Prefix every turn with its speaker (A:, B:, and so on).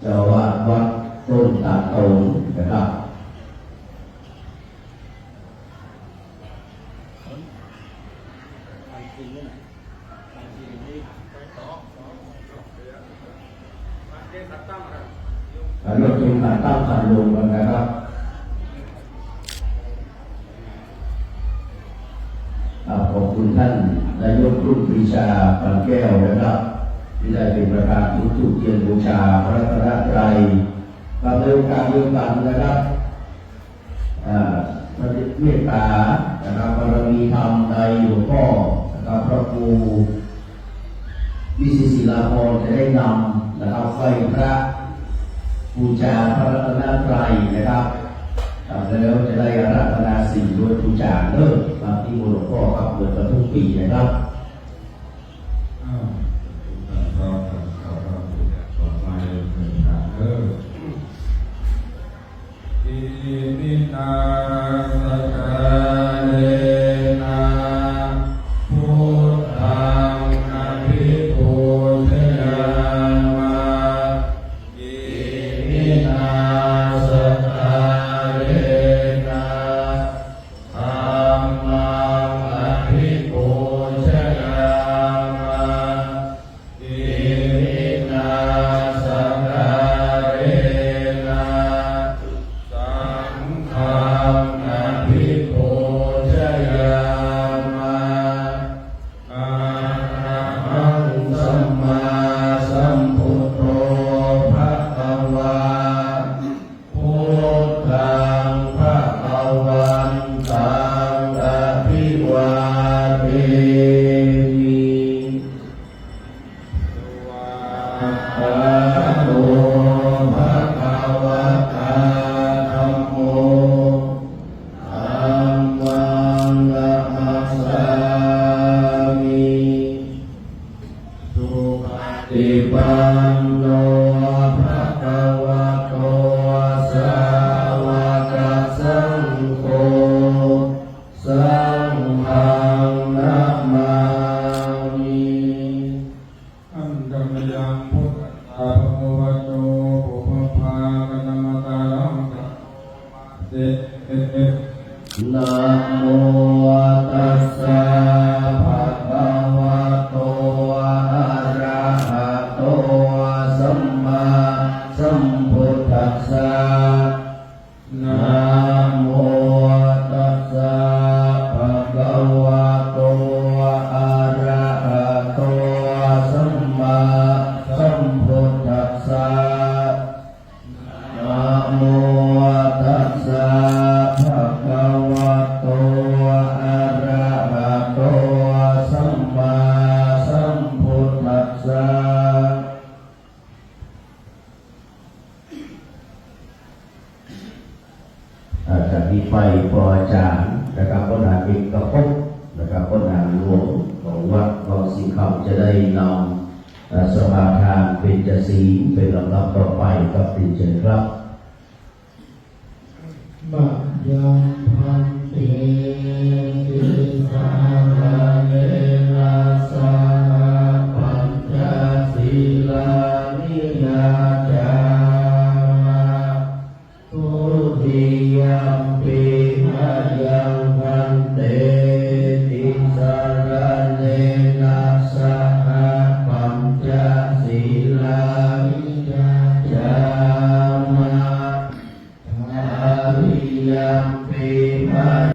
A: จ้าวาดวัดต้นตาโตนนะครับรถจุงตัดตั้งขันลงนะครับขอบคุณท่านนายกรุ่งปรีชาปันแก้วนะครับที่ได้เป็นประธานจุดธูปเทียนบูชาพระรัตนตรัยในโอกาสเดียวกันนะครับพระเมตตานะครับบารมีธรรมในหลวงพ่อนะครับพระครูวิสิตศิลาภรณ์จะได้นำนะครับไหว้พระบูชาพระรัตนตรัยนะครับแล้วจะได้อาราธนาศีลด้วยบูชาเลิกตามที่หลวงพ่อครับเปิดกันทุกปีนะครับ
B: นินาสกาเลนะพุทธังอภิปูชยามะอิมินาสกาเลนะธัมมังอภิปูชยามะอิมินาสกาเลนะติปันโนภะคะวะโตสาวกสังโฆสังฆังนะมามิอันตมยังพุทธะภะคะวะโตปุพพากะนะมะตารังเตนะโมตัสสะภะคะวะโตอะระหะโตสัมมาสัมพุทธัสสะนะโมตัสสะภะคะวะโตอะระหะโตสัมมาสัมพุทธัสสะนะโมตัสสะภะคะวะโตอะระหะโตสัมมาสัมพุทธัสสะ
A: จากนี้ไปพออาจารย์นะครับพระนางเอกภพนะครับพระนางหลวงของวัดวังสีคำจะได้นำสมาทานเป็นจศีลเป็นลำดับต่อไปกับติเชิญครับ
B: บัพยังพันเตติสาราเนนะสาปัญจศีลานิยาจาทุติยัมปิอายังพันเตติสาราเนนะสาปัญจศีลานิยาจามาอาริยัมปิ